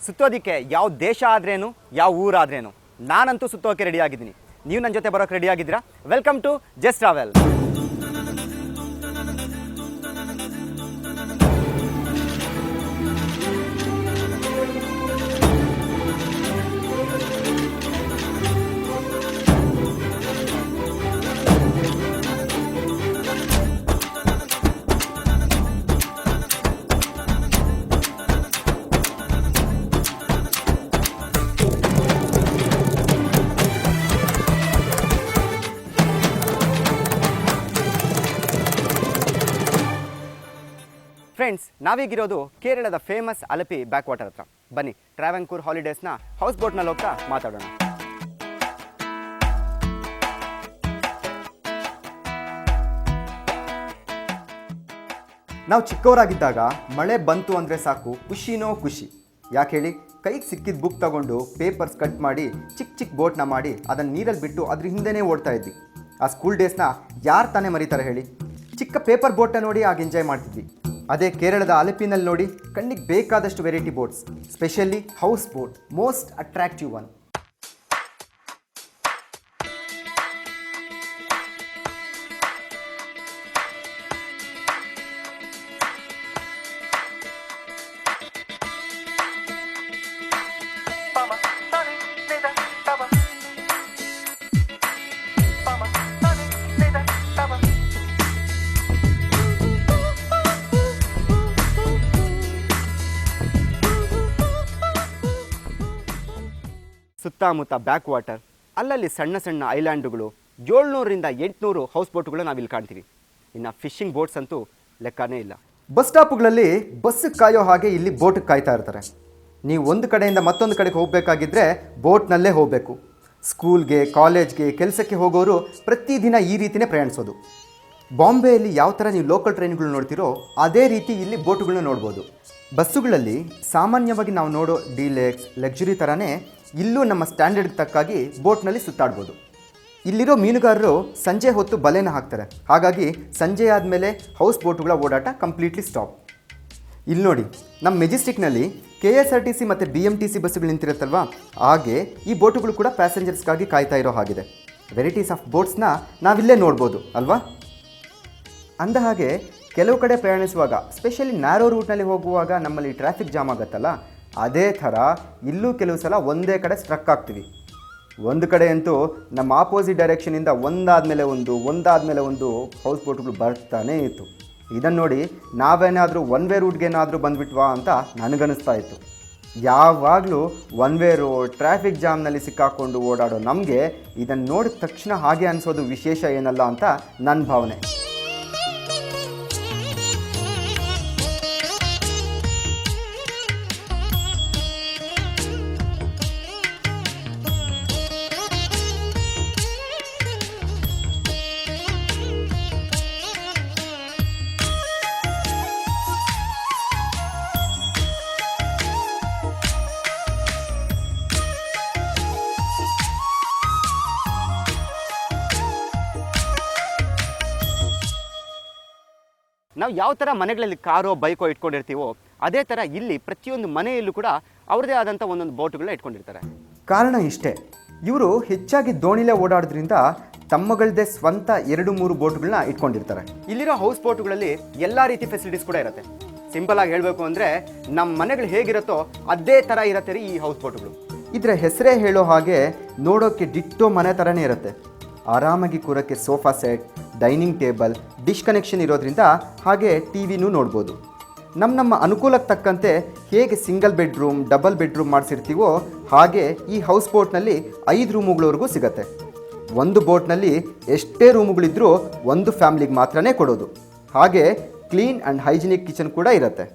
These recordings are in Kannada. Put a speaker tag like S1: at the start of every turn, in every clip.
S1: ಸುತ್ತೋದಕ್ಕೆ ಯಾವ ದೇಶ ಆದ್ರೇನು ಯಾವ ಊರಾದ್ರೇನು ನಾನಂತೂ ಸುತ್ತೋಕೆ ರೆಡಿ ಆಗಿದ್ದೀನಿ. ನೀವು ನನ್ನ ಜೊತೆ ಬರೋಕೆ ರೆಡಿ ಆಗಿದ್ದೀರಾ? Welcome to just travel. Friends, ನಾವೀಗಿರೋದು ಕೇರಳದ ಫೇಮಸ್ ಅಲಪಿ ಬ್ಯಾಕ್ ವಾಟರ್ ಹತ್ರ. ಬನ್ನಿ, ಟ್ರಾವೆಂಕೂರ್ ಹಾಲಿಡೇಸ್ನ ಹೌಸ್ ಬೋಟ್ನಲ್ಲಿ ಹೋಗ್ತಾ ಮಾತಾಡೋಣ. ನಾವು ಚಿಕ್ಕವರಾಗಿದ್ದಾಗ ಮಳೆ ಬಂತು ಅಂದರೆ ಸಾಕು, ಖುಷಿನೋ ಖುಷಿ. ಯಾಕೆ ಹೇಳಿ, ಕೈಗೆ ಸಿಕ್ಕಿದ ಬುಕ್ ತಗೊಂಡು ಪೇಪರ್ಸ್ ಕಟ್ ಮಾಡಿ ಚಿಕ್ಕ ಚಿಕ್ಕ ಬೋಟ್ನ ಮಾಡಿ ಅದನ್ನು ನೀರಲ್ಲಿ ಬಿಟ್ಟು ಅದ್ರ ಹಿಂದೆನೇ ಓಡ್ತಾ ಇದ್ವಿ. ಆ ಸ್ಕೂಲ್ ಡೇಸ್ನ ಯಾರು ತಾನೇ ಮರೀತಾರೆ ಹೇಳಿ. ಚಿಕ್ಕ ಪೇಪರ್ ಬೋಟ್ನ ನೋಡಿ ಆಗ ಎಂಜಾಯ್ ಮಾಡ್ತಿದ್ವಿ. ಅದೇ ಕೇರಳದ ಅಲಪಿನಲ್ಲಿ ನೋಡಿ, ಕಣ್ಣಿಗೆ ಬೇಕಾದಷ್ಟು variety boats, specially house boat, most attractive one. ಸುತ್ತಮುತ್ತ ಬ್ಯಾಕ್ ವಾಟರ್, ಅಲ್ಲಲ್ಲಿ ಸಣ್ಣ ಸಣ್ಣ ಐಲ್ಯಾಂಡುಗಳು, 700ರಿಂದ 800 ಹೌಸ್ ಬೋಟ್ಗಳು ನಾವಿಲ್ಲಿ ಕಾಣ್ತೀವಿ. ಇನ್ನು ಫಿಶಿಂಗ್ ಬೋಟ್ಸ್ ಅಂತೂ ಲೆಕ್ಕನೇ ಇಲ್ಲ. ಬಸ್ ಸ್ಟಾಪ್ಗಳಲ್ಲಿ ಬಸ್ಸಿಗೆ ಕಾಯೋ ಹಾಗೆ ಇಲ್ಲಿ ಬೋಟಿಗೆ ಕಾಯ್ತಾ ಇರ್ತಾರೆ. ನೀವು ಒಂದು ಕಡೆಯಿಂದ ಮತ್ತೊಂದು ಕಡೆಗೆ ಹೋಗಬೇಕಾಗಿದ್ದರೆ ಬೋಟ್ನಲ್ಲೇ ಹೋಗಬೇಕು. ಸ್ಕೂಲ್ಗೆ, ಕಾಲೇಜ್ಗೆ, ಕೆಲಸಕ್ಕೆ ಹೋಗೋರು ಪ್ರತಿದಿನ ಈ ರೀತಿಯೇ ಪ್ರಯಾಣಿಸೋದು. ಬಾಂಬೆಯಲ್ಲಿ ಯಾವ ಥರ ನೀವು ಲೋಕಲ್ ಟ್ರೈನ್ಗಳು ನೋಡ್ತೀರೋ ಅದೇ ರೀತಿ ಇಲ್ಲಿ ಬೋಟುಗಳನ್ನ ನೋಡ್ಬೋದು. ಬಸ್ಸುಗಳಲ್ಲಿ ಸಾಮಾನ್ಯವಾಗಿ ನಾವು ನೋಡೋ ಡೀಲೆಕ್ಸ್, ಲಕ್ಸುರಿ ಥರನೇ ಇಲ್ಲೂ ನಮ್ಮ ಸ್ಟ್ಯಾಂಡರ್ಡ್ಗೆ ತಕ್ಕಾಗಿ ಬೋಟ್ನಲ್ಲಿ ಸುತ್ತಾಡ್ಬೋದು. ಇಲ್ಲಿರೋ ಮೀನುಗಾರರು ಸಂಜೆ ಹೊತ್ತು ಬಲೆನ ಹಾಕ್ತಾರೆ. ಹಾಗಾಗಿ ಸಂಜೆ ಆದಮೇಲೆ ಹೌಸ್ ಬೋಟುಗಳ ಓಡಾಟ ಕಂಪ್ಲೀಟ್ಲಿ ಸ್ಟಾಪ್. ಇಲ್ಲಿ ನೋಡಿ, ನಮ್ಮ ಮೆಜೆಸ್ಟಿಕ್ನಲ್ಲಿ KSRTC ಮತ್ತು BMTC ಬಸ್ಸುಗಳು ನಿಂತಿರುತ್ತಲ್ವ, ಹಾಗೆ ಈ ಬೋಟುಗಳು ಕೂಡ ಪ್ಯಾಸೆಂಜರ್ಸ್ಗಾಗಿ ಕಾಯ್ತಾ ಇರೋ ಹಾಗಿದೆ. ವೆರೈಟೀಸ್ ಆಫ್ ಬೋಟ್ಸ್ನ ನಾವಿಲ್ಲೇ ನೋಡ್ಬೋದು ಅಲ್ವಾ. ಅಂದ ಹಾಗೆ ಕೆಲವು ಕಡೆ ಪ್ರಯಾಣಿಸುವಾಗ, ಸ್ಪೆಷಲಿ ನ್ಯಾರೋ ರೂಟ್ನಲ್ಲಿ ಹೋಗುವಾಗ ನಮ್ಮಲ್ಲಿ ಟ್ರಾಫಿಕ್ ಜಾಮ್ ಆಗುತ್ತಲ್ಲ, ಅದೇ ಥರ ಇಲ್ಲೂ ಕೆಲವು ಸಲ ಒಂದೇ ಕಡೆ ಸ್ಟ್ರಕ್ ಆಗ್ತೀವಿ. ಒಂದು ಕಡೆ ಅಂತೂ ನಮ್ಮ ಆಪೋಸಿಟ್ ಡೈರೆಕ್ಷನಿಂದ ಒಂದಾದಮೇಲೆ ಒಂದು ಹೌಸ್ ಬೋಟ್ಗಳು ಬರ್ತಾನೇ ಇತ್ತು. ಇದನ್ನು ನೋಡಿ ನಾವೇನಾದರೂ ಒನ್ ವೇ ರೂಟ್ಗೇನಾದರೂ ಬಂದುಬಿಟ್ವಾ ಅಂತ ನನಗನ್ನಿಸ್ತಾ ಇತ್ತು. ಯಾವಾಗಲೂ ಒನ್ ವೇ ರೋಡ್, ಟ್ರಾಫಿಕ್ ಜಾಮ್ನಲ್ಲಿ ಸಿಕ್ಕಾಕೊಂಡು ಓಡಾಡೋ ನಮಗೆ ಇದನ್ನು ನೋಡಿದ ತಕ್ಷಣ ಹಾಗೆ ಅನಿಸೋದು ವಿಶೇಷ ಏನಲ್ಲ ಅಂತ ನನ್ನ ಭಾವನೆ. ನಾವು ಯಾವ ಥರ ಮನೆಗಳಲ್ಲಿ ಕಾರೋ ಬೈಕೋ ಇಟ್ಕೊಂಡಿರ್ತೀವೋ ಅದೇ ಥರ ಇಲ್ಲಿ ಪ್ರತಿಯೊಂದು ಮನೆಯಲ್ಲೂ ಕೂಡ ಅವ್ರದ್ದೇ ಆದಂಥ ಒಂದೊಂದು ಬೋಟುಗಳನ್ನ ಇಟ್ಕೊಂಡಿರ್ತಾರೆ. ಕಾರಣ ಇಷ್ಟೇ, ಇವರು ಹೆಚ್ಚಾಗಿ ದೋಣಿಲೇ ಓಡಾಡೋದ್ರಿಂದ ತಮ್ಮಗಳದ್ದೇ ಸ್ವಂತ 2-3 ಬೋಟುಗಳನ್ನ ಇಟ್ಕೊಂಡಿರ್ತಾರೆ. ಇಲ್ಲಿರೋ ಹೌಸ್ ಬೋಟುಗಳಲ್ಲಿ ಎಲ್ಲ ರೀತಿ ಫೆಸಿಲಿಟೀಸ್ ಕೂಡ ಇರುತ್ತೆ. ಸಿಂಪಲ್ ಆಗಿ ಹೇಳಬೇಕು ಅಂದರೆ ನಮ್ಮ ಮನೆಗಳು ಹೇಗಿರುತ್ತೋ ಅದೇ ಥರ ಇರುತ್ತೆ ರೀ ಈ ಹೌಸ್ ಬೋಟುಗಳು. ಇದರ ಹೆಸರೇ ಹೇಳೋ ಹಾಗೆ ನೋಡೋಕ್ಕೆ ಡಿಟ್ಟೋ ಮನೆ ಥರನೇ ಇರುತ್ತೆ. ಆರಾಮಾಗಿ ಕೂರೋಕ್ಕೆ sofa set, dining table, dish connection ಇರೋದ್ರಿಂದ ಹಾಗೆ ಟಿವಿನೂ ನೋಡ್ಬೋದು. ನಮ್ಮ ಅನುಕೂಲಕ್ಕೆ ತಕ್ಕಂತೆ ಹೇಗೆ ಸಿಂಗಲ್ ಬೆಡ್ರೂಮ್, ಡಬಲ್ ಬೆಡ್ರೂಮ್ ಮಾಡಿಸಿರ್ತೀವೋ ಹಾಗೆ ಈ ಹೌಸ್ ಬೋಟ್ನಲ್ಲಿ 5 ರೂಮುಗಳವರೆಗೂ ಸಿಗುತ್ತೆ. ಒಂದು ಬೋಟ್ನಲ್ಲಿ ಎಷ್ಟೇ ರೂಮುಗಳಿದ್ರೂ ಒಂದು ಫ್ಯಾಮಿಲಿಗೆ ಮಾತ್ರನೇ ಕೊಡೋದು. ಹಾಗೆ ಕ್ಲೀನ್ ಆ್ಯಂಡ್ ಹೈಜಿನಿಕ್ ಕಿಚನ್ ಕೂಡ ಇರುತ್ತೆ.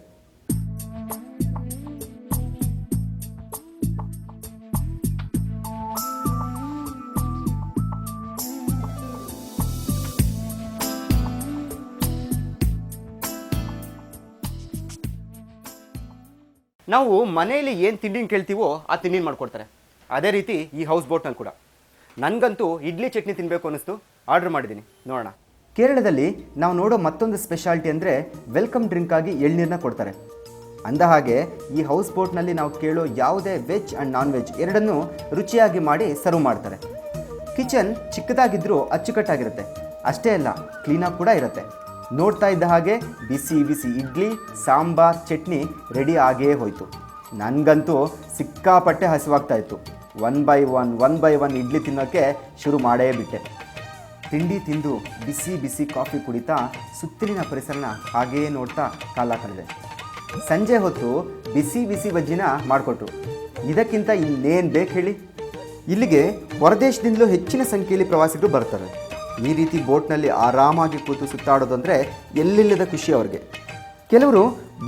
S1: ನಾವು ಮನೆಯಲ್ಲಿ ಏನು ತಿಂಡಿನ ಕೇಳ್ತೀವೋ ಆ ತಿಂಡಿನ ಮಾಡ್ಕೊಡ್ತಾರೆ. ಅದೇ ರೀತಿ ಈ ಹೌಸ್ ಬೋಟ್ನಲ್ಲಿ ಕೂಡ. ನನಗಂತೂ ಇಡ್ಲಿ ಚಟ್ನಿ ತಿನ್ನಬೇಕು ಅನ್ನಿಸ್ತು, ಆರ್ಡರ್ ಮಾಡಿದ್ದೀನಿ, ನೋಡೋಣ. ಕೇರಳದಲ್ಲಿ ನಾವು ನೋಡೋ ಮತ್ತೊಂದು ಸ್ಪೆಷಾಲಿಟಿ ಅಂದರೆ ವೆಲ್ಕಮ್ ಡ್ರಿಂಕ್ ಆಗಿ ಎಳ್ನೀರನ್ನ ಕೊಡ್ತಾರೆ. ಅಂದಹಾಗೆ ಈ ಹೌಸ್ ಬೋಟ್ನಲ್ಲಿ ನಾವು ಕೇಳೋ ಯಾವುದೇ ವೆಜ್ ಆ್ಯಂಡ್ ನಾನ್ ವೆಜ್ ಎರಡನ್ನೂ ರುಚಿಯಾಗಿ ಮಾಡಿ ಸರ್ವ್ ಮಾಡ್ತಾರೆ. ಕಿಚನ್ ಚಿಕ್ಕದಾಗಿದ್ದರೂ ಅಚ್ಚುಕಟ್ಟಾಗಿರುತ್ತೆ. ಅಷ್ಟೇ ಅಲ್ಲ, ಕ್ಲೀನಾಗಿ ಕೂಡ ಇರುತ್ತೆ. ನೋಡ್ತಾ ಇದ್ದ ಹಾಗೆ ಬಿಸಿ ಬಿಸಿ ಇಡ್ಲಿ, ಸಾಂಬಾರ್, ಚಟ್ನಿ ರೆಡಿ ಆಗೇ ಹೋಯಿತು. ನನಗಂತೂ ಸಿಕ್ಕಾಪಟ್ಟೆ ಹಸಿವಾಗ್ತಾ ಇತ್ತು. ಒನ್ ಬೈ ಒನ್ ಇಡ್ಲಿ ತಿನ್ನೋಕ್ಕೆ ಶುರು ಮಾಡೇ ಬಿಟ್ಟೆ. ತಿಂಡಿ ತಿಂದು ಬಿಸಿ ಬಿಸಿ ಕಾಫಿ ಕುಡಿತಾ ಸುತ್ತಲಿನ ಪರಿಸರನ ಹಾಗೇ ನೋಡ್ತಾ ಕಾಲ ಕಳೆದೆ. ಸಂಜೆ ಹೊತ್ತು ಬಿಸಿ ಬಿಸಿ ಬಜ್ಜಿನ ಮಾಡಿಕೊಟ್ರು. ಇದಕ್ಕಿಂತ ಇನ್ನೇನು ಬೇಕು ಹೇಳಿ? ಇಲ್ಲಿಗೆ ಹೊರದೇಶದಿಂದಲೂ ಹೆಚ್ಚಿನ ಸಂಖ್ಯೆಯಲ್ಲಿ ಪ್ರವಾಸಿಗರು ಬರ್ತಾರೆ. ಈ ರೀತಿ ಬೋಟ್ನಲ್ಲಿ ಆರಾಮಾಗಿ ಕೂತು ಸುತ್ತಾಡೋದಂದರೆ ಎಲ್ಲಿಲ್ಲದ ಖುಷಿ ಅವ್ರಿಗೆ. ಕೆಲವರು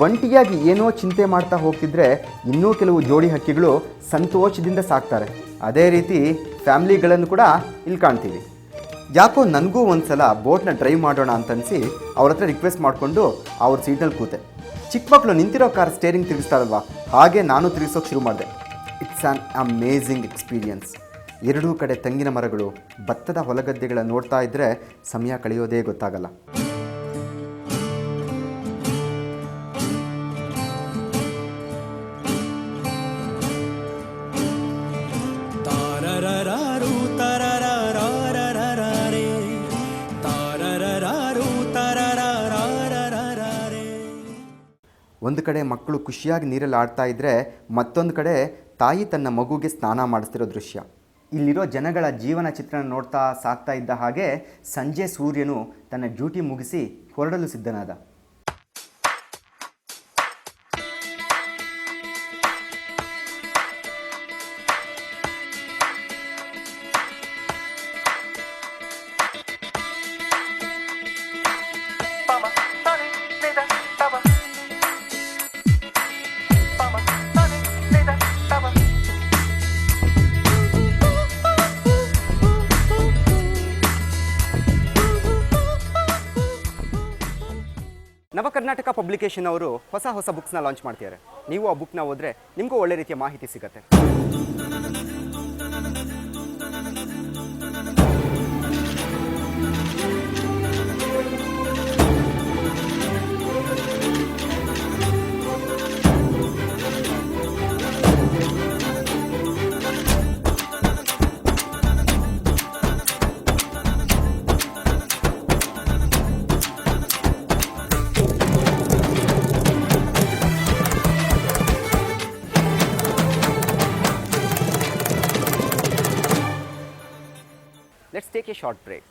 S1: ಒಂಟಿಯಾಗಿ ಏನೋ ಚಿಂತೆ ಮಾಡ್ತಾ ಹೋಗ್ತಿದ್ರೆ, ಇನ್ನೂ ಕೆಲವು ಜೋಡಿ ಹಕ್ಕಿಗಳು ಸಂತೋಷದಿಂದ ಸಾಕ್ತಾರೆ. ಅದೇ ರೀತಿ ಫ್ಯಾಮ್ಲಿಗಳನ್ನು ಕೂಡ ಇಲ್ಲಿ ಕಾಣ್ತೀವಿ. ಯಾಕೋ ನನಗೂ ಒಂದು ಸಲ ಬೋಟ್ನ ಡ್ರೈವ್ ಮಾಡೋಣ ಅಂತನಿಸಿ ಅವ್ರ ಹತ್ರ ರಿಕ್ವೆಸ್ಟ್ ಮಾಡಿಕೊಂಡು ಅವ್ರ ಸೀಟ್ನಲ್ಲಿ ಕೂತೆ. ಚಿಕ್ಕ ಮಕ್ಕಳು ನಿಂತಿರೋ ಕಾರ್ ಸ್ಟೇರಿಂಗ್ ತಿರುಗಿಸ್ತಾರಲ್ವ, ಹಾಗೆ ನಾನು ತಿರುಗಿಸೋಕೆ ಶುರು ಮಾಡಿದೆ. It's on amazing experience. ಎರಡೂ ಕಡೆ ತೆಂಗಿನ ಮರಗಳು, ಭತ್ತದ ಹೊಲಗದ್ದೆಗಳ ನೋಡ್ತಾ ಇದ್ದರೆ ಸಮಯ ಕಳೆಯೋದೇ ಗೊತ್ತಾಗಲ್ಲ. ಒಂದು ಕಡೆ ಮಕ್ಕಳು ಖುಷಿಯಾಗಿ ನೀರಲ್ಲಿ ಆಡ್ತಾ ಇದ್ದರೆ, ಮತ್ತೊಂದು ಕಡೆ ತಾಯಿ ತನ್ನ ಮಗುಗೆ ಸ್ನಾನ ಮಾಡಿಸ್ತಿರೋ ದೃಶ್ಯ. ಇಲ್ಲಿರೋ ಜನಗಳ ಜೀವನ ಚಿತ್ರಣ ನೋಡ್ತಾ ಸಾಕ್ತಾ ಇದ್ದ ಹಾಗೆ ಸಂಜೆ ಸೂರ್ಯನು ತನ್ನ ಡ್ಯೂಟಿ ಮುಗಿಸಿ ಹೊರಡಲು ಸಿದ್ಧನಾದ. ನವ ಕರ್ನಾಟಕ ಪಬ್ಲಿಕೇಶನ್ ಅವರು ಹೊಸ ಬುಕ್ಸ್ನ ಲಾಂಚ್ ಮಾಡ್ತಿದ್ದಾರೆ. ನೀವು ಆ ಬುಕ್ನ ಓದಿದ್ರೆ ನಿಮಗೂ ಒಳ್ಳೆ ರೀತಿಯ ಮಾಹಿತಿ ಸಿಗುತ್ತೆ. Let's take a short break.